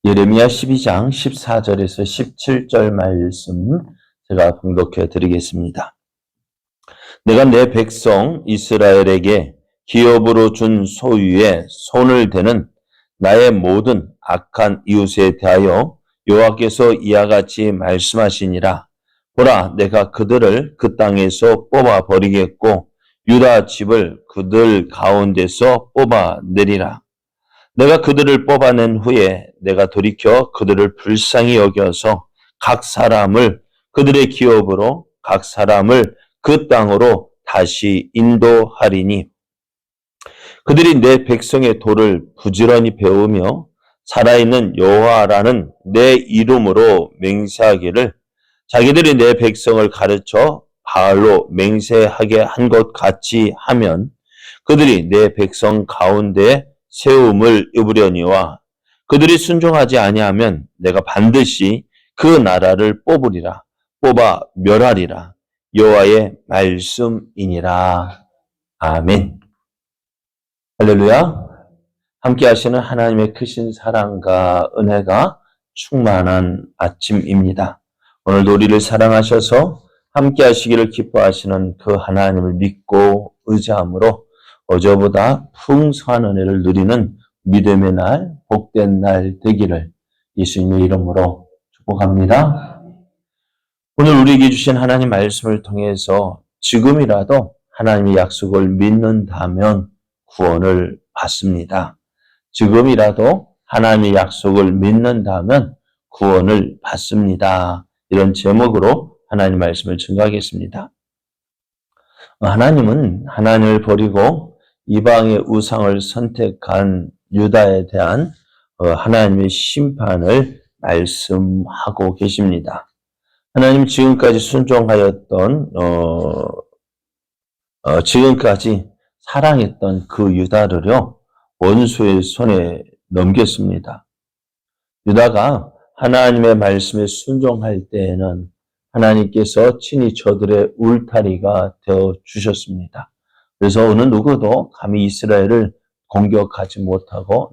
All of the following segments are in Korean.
예레미야 12장 14절에서 17절 말씀 제가 봉독해 드리겠습니다. 내가 내 백성 이스라엘에게 기업으로 준 소유에 손을 대는 나의 모든 악한 이웃에 대하여 여호와께서 이와 같이 말씀하시니라. 보라, 내가 그들을 그 땅에서 뽑아 버리겠고 유다 집을 그들 가운데서 뽑아내리라. 내가 그들을 뽑아낸 후에 내가 돌이켜 그들을 불쌍히 여겨서 각 사람을 그들의 기업으로 각 사람을 그 땅으로 다시 인도하리니 그들이 내 백성의 도를 부지런히 배우며 살아있는 여호와라는 내 이름으로 맹세하기를 자기들이 내 백성을 가르쳐 바알로 맹세하게 한 것 같이 하면 그들이 내 백성 가운데 세움을 입으려니와 그들이 순종하지 아니하면 내가 반드시 그 나라를 뽑으리라. 뽑아 멸하리라. 여호와의 말씀이니라. 아멘. 할렐루야. 함께 하시는 하나님의 크신 사랑과 은혜가 충만한 아침입니다. 오늘도 우리를 사랑하셔서 함께 하시기를 기뻐하시는 그 하나님을 믿고 의지함으로 어제보다 풍성한 은혜를 누리는 믿음의 날, 복된 날 되기를 예수님의 이름으로 축복합니다. 오늘 우리에게 주신 하나님 말씀을 통해서 지금이라도 하나님의 약속을 믿는다면 구원을 받습니다. 지금이라도 하나님의 약속을 믿는다면 구원을 받습니다. 이런 제목으로 하나님 말씀을 증거하겠습니다. 하나님은 하나님을 버리고 이방의 우상을 선택한 유다에 대한 하나님의 심판을 말씀하고 계십니다. 하나님 지금까지 순종하였던 지금까지 사랑했던 그 유다를요 원수의 손에 넘겼습니다. 유다가 하나님의 말씀에 순종할 때에는 하나님께서 친히 저들의 울타리가 되어 주셨습니다. 그래서 어느 누구도 감히 이스라엘을 공격하지도 못하고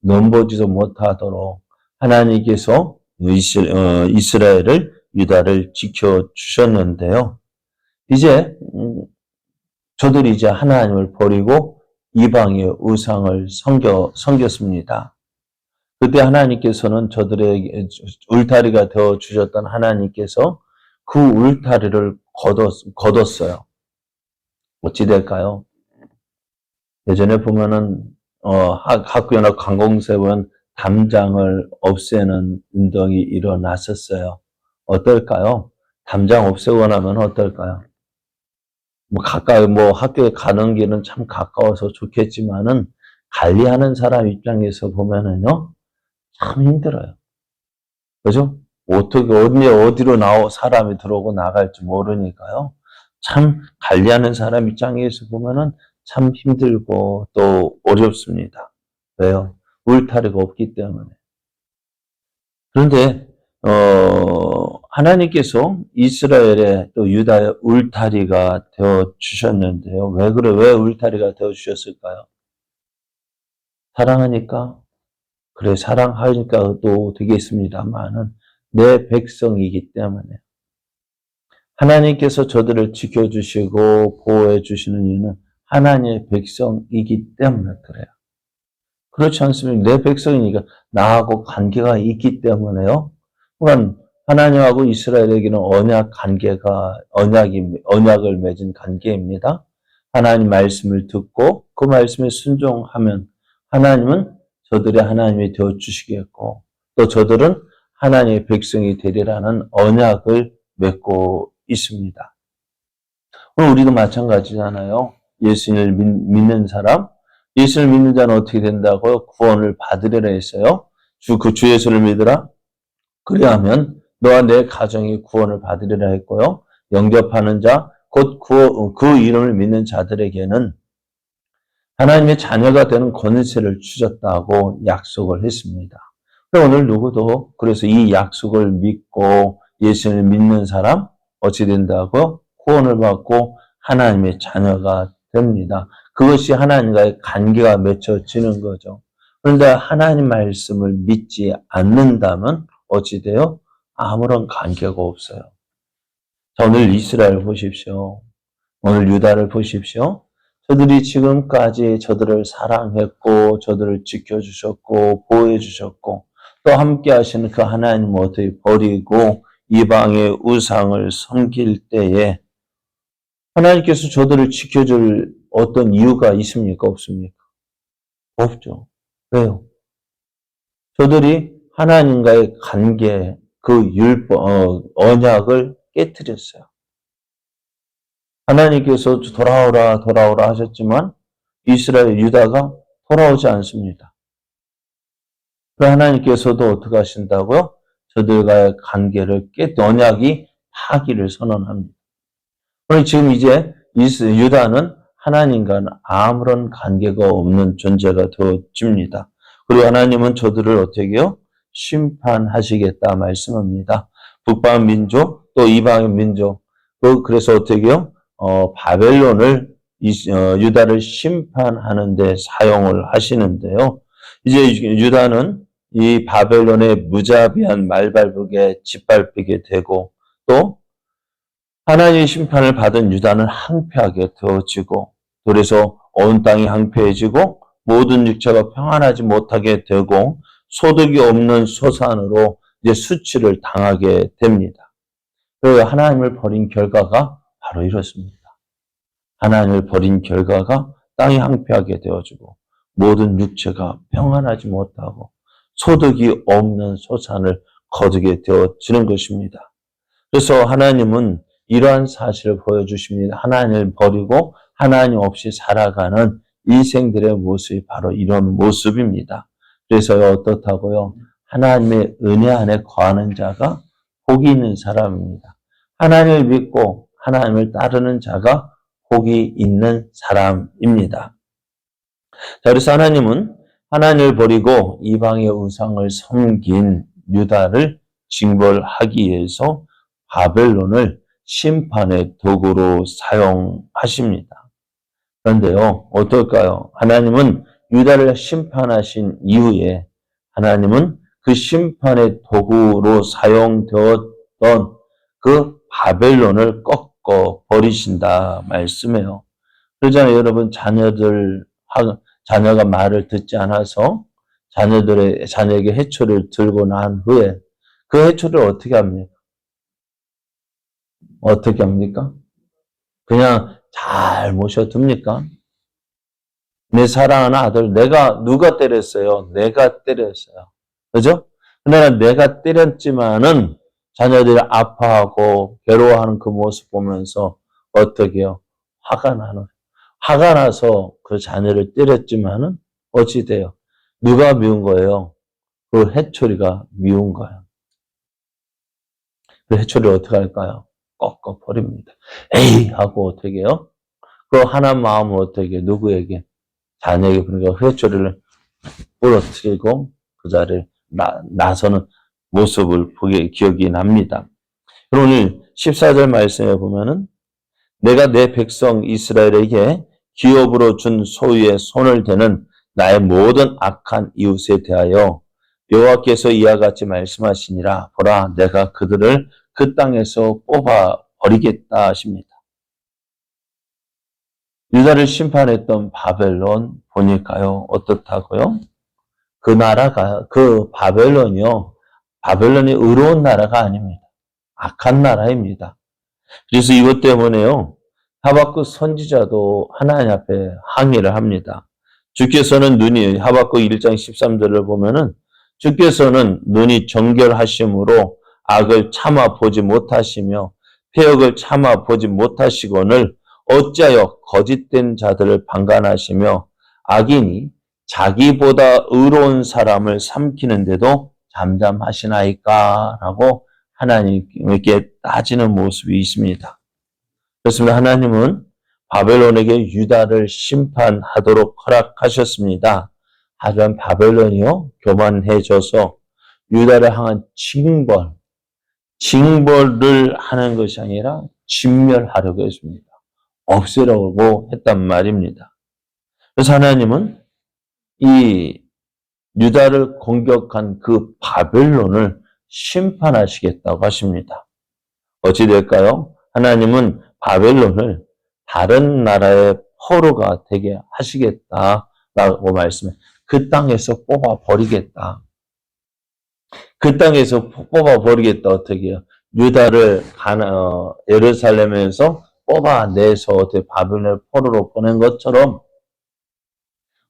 넘보지도 못하도록 하나님께서 이스라엘을 유다를 지켜주셨는데요. 이제 저들이 이제 하나님을 버리고 이방의 우상을 섬겼습니다. 그때 하나님께서는 저들의 울타리가 되어 주셨던 하나님께서 그 울타리를 걷었어요. 어찌 될까요? 예전에 보면은 학교나 관공서에 보면 담장을 없애는 운동이 일어났었어요. 어떨까요? 담장 없애고 나면 어떨까요? 가까이 학교에 가는 길은 참 가까워서 좋겠지만은 관리하는 사람 입장에서 보면은요 참 힘들어요. 그죠? 어떻게 어디로 사람이 들어오고 나갈지 모르니까요. 참 관리하는 사람 입장에서 보면은 참 힘들고 또 어렵습니다. 왜요? 울타리가 없기 때문에. 그런데 하나님께서 이스라엘의 또 유다의 울타리가 되어 주셨는데요. 왜 울타리가 되어 주셨을까요? 사랑하니까? 그래, 사랑하니까 또 되겠습니다만은 내 백성이기 때문에. 하나님께서 저들을 지켜주시고 보호해 주시는 이유는 하나님의 백성이기 때문에 그래요. 그렇지 않습니까? 내 백성이니까 나하고 관계가 있기 때문에요. 그러니까 하나님하고 이스라엘에게는 언약을 맺은 관계입니다. 하나님 말씀을 듣고 그 말씀에 순종하면 하나님은 저들의 하나님이 되어 주시겠고 또 저들은 하나님의 백성이 되리라는 언약을 맺고 있습니다. 오늘 우리도 마찬가지잖아요. 예수님을 믿는 사람, 예수를 믿는 자는 어떻게 된다고요? 구원을 받으리라 했어요. 주 예수를 믿으라. 그리하면 너와 내 가정이 구원을 받으리라 했고요. 영접하는 자, 곧 그 이름을 믿는 자들에게는 하나님의 자녀가 되는 권세를 주셨다고 약속을 했습니다. 오늘 누구도 그래서 이 약속을 믿고 예수를 믿는 사람 어찌 된다고? 구원을 받고 하나님의 자녀가 됩니다. 그것이 하나님과의 관계가 맺혀지는 거죠. 그런데 하나님 말씀을 믿지 않는다면 어찌 돼요? 아무런 관계가 없어요. 자, 오늘 이스라엘 보십시오. 오늘 유다를 보십시오. 저들이 지금까지 저들을 사랑했고, 저들을 지켜주셨고, 보호해주셨고, 또 함께 하시는 그 하나님을 어떻게 버리고 이방의 우상을 섬길 때에 하나님께서 저들을 지켜줄 어떤 이유가 있습니까? 없습니까? 없죠. 왜요? 저들이 하나님과의 관계, 그 언약을 깨뜨렸어요. 하나님께서 돌아오라, 돌아오라 하셨지만 이스라엘 유다가 돌아오지 않습니다. 그럼 하나님께서도 어떻게 하신다고요? 저들과의 관계를 언약이 파기를 선언합니다. 그럼 지금 이제 유다는 하나님과는 아무런 관계가 없는 존재가 되어집니다. 그리고 하나님은 저들을 어떻게 해요? 심판하시겠다 말씀합니다. 북방 민족 또 이방의 민족 그래서 어떻게 해요? 바벨론을 유다를 심판하는 데 사용을 하시는데요. 이제 유다는 이 바벨론의 무자비한 말발굽에 짓밟히게 되고 또 하나님의 심판을 받은 유다는 항폐하게 되어지고 그래서 온 땅이 항폐해지고 모든 육체가 평안하지 못하게 되고 소득이 없는 소산으로 이제 수치를 당하게 됩니다. 그리고 하나님을 버린 결과가 바로 이렇습니다. 하나님을 버린 결과가 땅이 항폐하게 되어지고 모든 육체가 평안하지 못하고 소득이 없는 소산을 거두게 되어지는 것입니다. 그래서 하나님은 이러한 사실을 보여주십니다. 하나님을 버리고 하나님 없이 살아가는 인생들의 모습이 바로 이런 모습입니다. 그래서 어떻다고요? 하나님의 은혜 안에 거하는 자가 복이 있는 사람입니다. 하나님을 믿고 하나님을 따르는 자가 복이 있는 사람입니다. 자, 그래서 하나님은 하나님을 버리고 이방의 우상을 섬긴 유다를 징벌하기 위해서 바벨론을 심판의 도구로 사용하십니다. 그런데요, 어떨까요? 하나님은 유다를 심판하신 이후에 하나님은 그 심판의 도구로 사용되었던 그 바벨론을 꺾어 버리신다 말씀해요. 그러잖아요, 여러분. 자녀가 말을 듣지 않아서 자녀에게 해초를 들고 난 후에 그 해초를 어떻게 합니까? 어떻게 합니까? 그냥 잘 모셔둡니까? 내 사랑하는 아들, 누가 때렸어요? 내가 때렸어요. 그죠? 그러나 내가 때렸지만은 자녀들이 아파하고 괴로워하는 그 모습 보면서 어떻게 해요? 화가 나서 그 자녀를 때렸지만은 어찌 돼요? 누가 미운 거예요? 그 해초리가 미운 거예요. 그 해초리를 어떻게 할까요? 꺾어 버립니다. 에이! 하고 어떻게 해요? 그 하나님 마음을 어떻게 해요? 누구에게? 자녀에게 그러니까 회초리를 부러뜨리고 그 자리를 나서는 모습을 보게 기억이 납니다. 오늘 14절 말씀에 보면은 내가 내 백성 이스라엘에게 기업으로 준 소유에 손을 대는 나의 모든 악한 이웃에 대하여 여호와께서 이와 같이 말씀하시니라. 보라, 내가 그들을 그 땅에서 뽑아 버리겠다 하십니다. 유다를 심판했던 바벨론 보니까요, 어떻다고요? 그 바벨론이요, 바벨론이 의로운 나라가 아닙니다. 악한 나라입니다. 그래서 이것 때문에요, 하박국 선지자도 하나님 앞에 항의를 합니다. 주께서는 하박국 1장 13절을 보면은 주께서는 눈이 정결하심으로 악을 참아 보지 못하시며 폐역을 참아 보지 못하시거늘 어찌하여 거짓된 자들을 방관하시며 악인이 자기보다 의로운 사람을 삼키는데도 잠잠하시나이까? 라고 하나님께 따지는 모습이 있습니다. 그렇습니다. 하나님은 바벨론에게 유다를 심판하도록 허락하셨습니다. 하지만 바벨론이요, 교만해져서 유다를 향한 징벌을 하는 것이 아니라 진멸하려고 했습니다. 없애려고 했단 말입니다. 그래서 하나님은 이 유다를 공격한 그 바벨론을 심판하시겠다고 하십니다. 어찌 될까요? 하나님은 바벨론을 다른 나라의 포로가 되게 하시겠다라고 말씀해. 그 땅에서 뽑아 버리겠다. 그 땅에서 뽑아 버리겠다. 어떻게 해요? 유다를 예루살렘에서 뽑아내서 어떻게 바벨론을 포로로 보낸 것처럼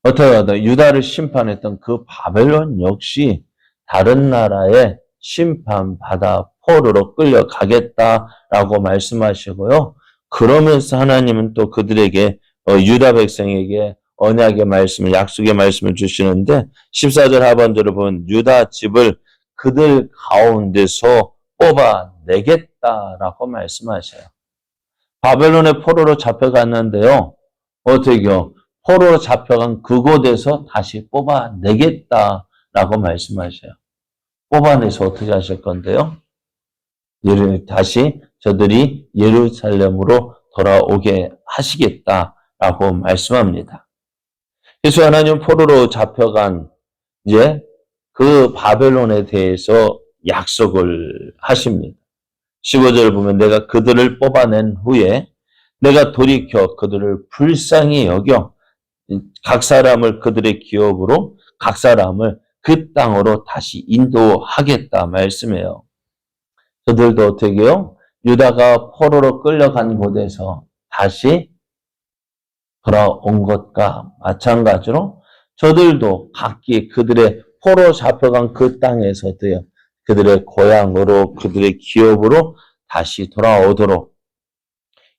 어떻게 하다 유다를 심판했던 그 바벨론 역시 다른 나라에 심판받아 포로로 끌려가겠다라고 말씀하시고요. 그러면서 하나님은 또 그들에게 유다 백성에게 언약의 말씀을 약속의 말씀을 주시는데 14절 하반절을 보면 유다 집을 그들 가운데서 뽑아내겠다라고 말씀하셔요. 바벨론의 포로로 잡혀갔는데요. 어떻게요? 포로로 잡혀간 그곳에서 다시 뽑아내겠다라고 말씀하셔요. 뽑아내서 어떻게 하실 건데요? 다시 저들이 예루살렘으로 돌아오게 하시겠다라고 말씀합니다. 그래서 하나님 포로로 잡혀간 이제 그 바벨론에 대해서 약속을 하십니다. 15절을 보면 내가 그들을 뽑아낸 후에 내가 돌이켜 그들을 불쌍히 여겨 각 사람을 그들의 기업으로 각 사람을 그 땅으로 다시 인도하겠다 말씀해요. 저들도 어떻게 해요? 유다가 포로로 끌려간 곳에서 다시 돌아온 것과 마찬가지로 저들도 각기 그들의 포로 잡혀간 그 땅에서 그들의 고향으로 그들의 기업으로 다시 돌아오도록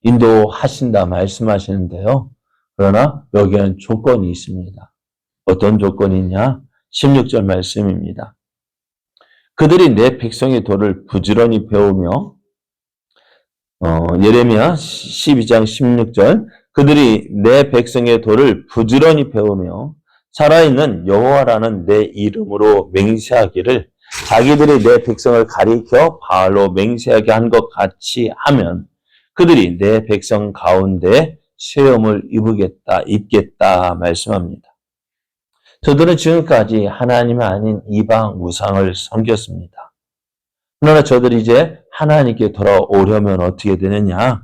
인도하신다 말씀하시는데요. 그러나 여기에는 조건이 있습니다. 어떤 조건이냐? 16절 말씀입니다. 그들이 내 백성의 도를 부지런히 배우며 예레미야 12장 16절 그들이 내 백성의 도를 부지런히 배우며 살아있는 여호와라는 내 이름으로 맹세하기를 자기들이 내 백성을 가리켜 바알로 맹세하게 한 것 같이 하면 그들이 내 백성 가운데 시험을 입겠다 말씀합니다. 저들은 지금까지 하나님이 아닌 이방 우상을 섬겼습니다. 그러나 저들이 이제 하나님께 돌아오려면 어떻게 되느냐?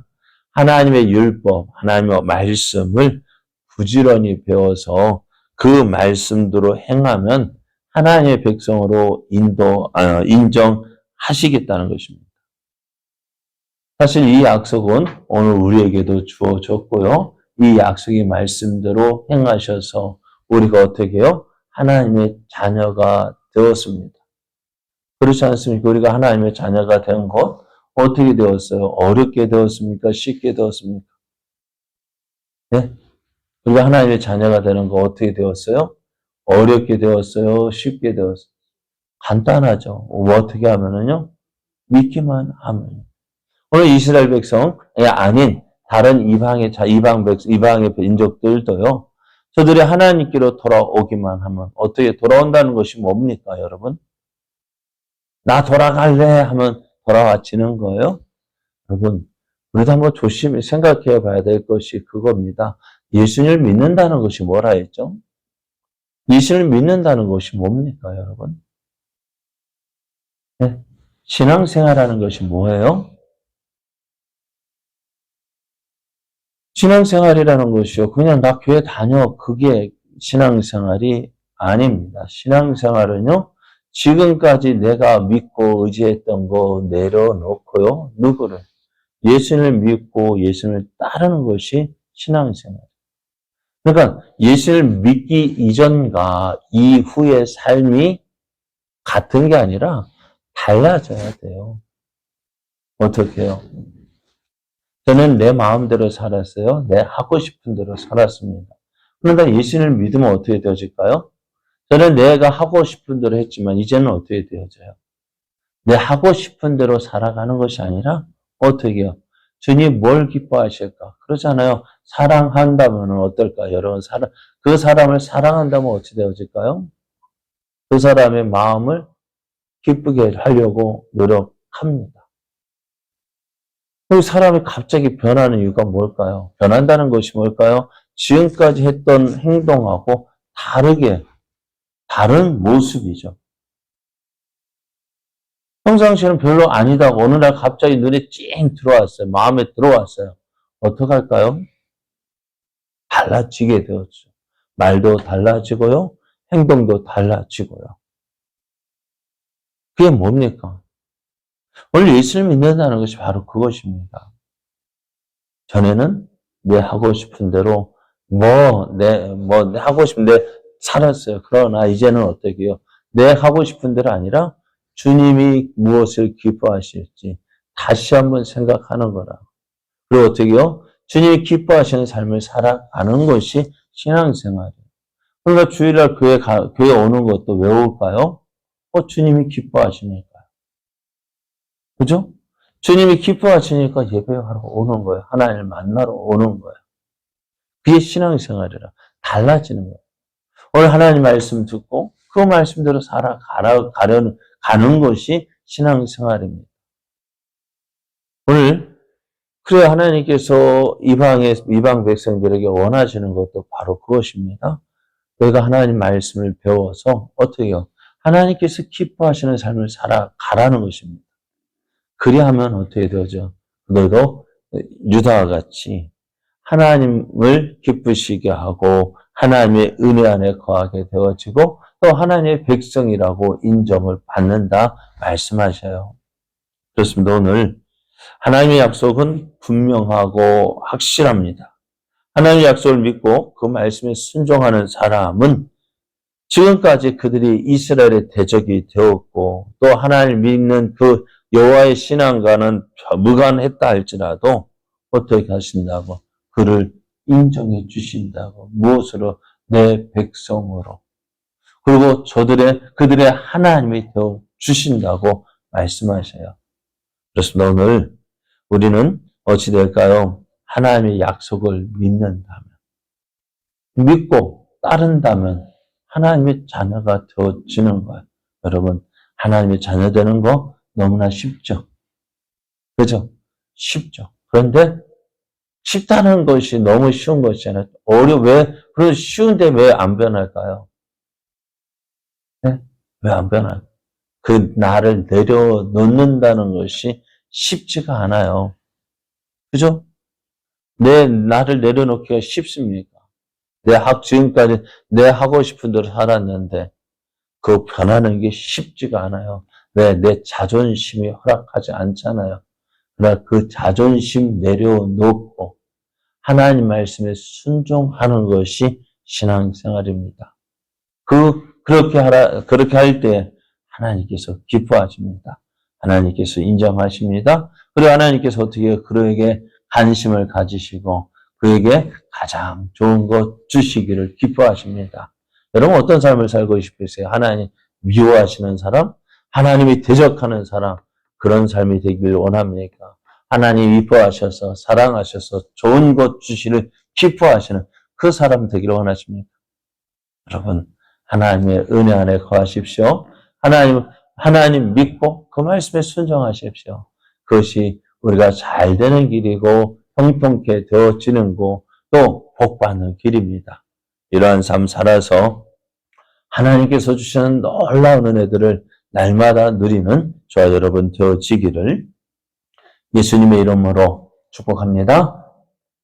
하나님의 율법, 하나님의 말씀을 부지런히 배워서 그 말씀대로 행하면 하나님의 백성으로 인정하시겠다는 것입니다. 사실 이 약속은 오늘 우리에게도 주어졌고요. 이 약속의 말씀대로 행하셔서 우리가 어떻게 해요? 하나님의 자녀가 되었습니다. 그렇지 않습니까? 우리가 하나님의 자녀가 된 것 어떻게 되었어요? 어렵게 되었습니까? 쉽게 되었습니까? 네? 우리가 하나님의 자녀가 되는 거 어떻게 되었어요? 어렵게 되었어요? 쉽게 되었어요? 간단하죠. 어떻게 하면은요? 믿기만 하면. 오늘 이스라엘 백성이 아닌 다른 이방의 민족들도요. 저들이 하나님께로 돌아오기만 하면 어떻게 돌아온다는 것이 뭡니까, 여러분? 나 돌아갈래 하면 돌아와지는 거예요. 여러분, 우리도 한번 조심히 생각해 봐야 될 것이 그겁니다. 예수님을 믿는다는 것이 뭐라 했죠? 예수님을 믿는다는 것이 뭡니까, 여러분? 네. 신앙생활하는 것이 뭐예요? 신앙생활이라는 것이요. 그냥 나 교회 다녀. 그게 신앙생활이 아닙니다. 신앙생활은요. 지금까지 내가 믿고 의지했던 거 내려놓고요. 누구를? 예수님을 믿고 예수님을 따르는 것이 신앙생활. 그러니까 예수님을 믿기 이전과 이후의 삶이 같은 게 아니라 달라져야 돼요. 어떻게 해요? 저는 내 마음대로 살았어요. 내 하고 싶은 대로 살았습니다. 그런데 예수님을 믿으면 어떻게 되어질까요? 저는 내가 하고 싶은 대로 했지만 이제는 어떻게 되어져요? 내 하고 싶은 대로 살아가는 것이 아니라 어떻게 해요? 주님 뭘 기뻐하실까? 그렇잖아요. 사랑한다면 어떨까? 여러분, 그 사람을 사랑한다면 어찌 되어질까요? 그 사람의 마음을 기쁘게 하려고 노력합니다. 그 사람이 갑자기 변하는 이유가 뭘까요? 변한다는 것이 뭘까요? 지금까지 했던 행동하고 다르게 다른 모습이죠. 평상시에는 별로 아니다. 어느 날 갑자기 눈에 찡 들어왔어요. 마음에 들어왔어요. 어떡할까요? 달라지게 되었죠. 말도 달라지고요. 행동도 달라지고요. 그게 뭡니까? 오늘 예수를 믿는다는 것이 바로 그것입니다. 전에는 내 하고 싶은 대로 내 하고 싶은 데 살았어요. 그러나 이제는 어떻게요? 내 하고 싶은 대로 아니라 주님이 무엇을 기뻐하실지 다시 한번 생각하는 거라. 그리고 어떻게요? 주님이 기뻐하시는 삶을 살아가는 것이 신앙생활이에요. 그러니까 주일날 교회 오는 것도 왜 올까요? 주님이 기뻐하시니까요. 그죠? 주님이 기뻐하시니까 예배하러 오는 거예요. 하나님을 만나러 오는 거예요. 그게 신앙생활이라 달라지는 거예요. 오늘 하나님 말씀 듣고 그 말씀대로 가는 것이 신앙생활입니다. 오늘 그래 하나님께서 이방 백성들에게 원하시는 것도 바로 그것입니다. 내가 하나님 말씀을 배워서 어떻게 해요? 하나님께서 기뻐하시는 삶을 살아가라는 것입니다. 그리하면 어떻게 되죠? 너도 유다와 같이 하나님을 기쁘시게 하고 하나님의 은혜 안에 거하게 되어지고 또 하나님의 백성이라고 인정을 받는다 말씀하셔요. 그렇습니다. 오늘 하나님의 약속은 분명하고 확실합니다. 하나님의 약속을 믿고 그 말씀에 순종하는 사람은 지금까지 그들이 이스라엘의 대적이 되었고 또 하나님을 믿는 그 여호와의 신앙과는 무관했다 할지라도 어떻게 하신다고? 그를 인정해 주신다고. 무엇으로? 내 백성으로. 그리고 그들의 하나님이 되어 주신다고 말씀하셔요. 그렇습니다. 오늘 우리는 어찌 될까요? 하나님의 약속을 믿는다면, 믿고 따른다면 하나님의 자녀가 되어지는 거예요. 여러분, 하나님의 자녀 되는 거 너무나 쉽죠? 그죠? 쉽죠. 그런데 쉽다는 것이 너무 쉬운 것이잖아요. 그런 쉬운데 왜 안 변할까요? 네? 왜 안 변할까요? 그 나를 내려놓는다는 것이 쉽지가 않아요. 그죠? 나를 내려놓기가 쉽습니까? 지금까지 내 하고 싶은 대로 살았는데, 그 변하는 게 쉽지가 않아요. 왜? 내 자존심이 허락하지 않잖아요. 그러나 그 자존심 내려놓고, 하나님 말씀에 순종하는 것이 신앙생활입니다. 그렇게 할 때, 하나님께서 기뻐하십니다. 하나님께서 인정하십니다. 그리고 하나님께서 어떻게 그에게 관심을 가지시고 그에게 가장 좋은 것 주시기를 기뻐하십니다. 여러분 어떤 삶을 살고 싶으세요? 하나님 미워하시는 사람? 하나님이 대적하는 사람? 그런 삶이 되길 원합니까? 하나님 이뻐하셔서 사랑하셔서 좋은 것 주시를 기뻐하시는 그 사람 되기를 원하십니까? 여러분 하나님의 은혜 안에 거하십시오. 하나님 믿고 그 말씀에 순종하십시오. 그것이 우리가 잘 되는 길이고 형통케 되어지는 거 또 복받는 길입니다. 이러한 삶 살아서 하나님께서 주시는 놀라운 은혜들을 날마다 누리는 저와 여러분 되어지기를 예수님의 이름으로 축복합니다.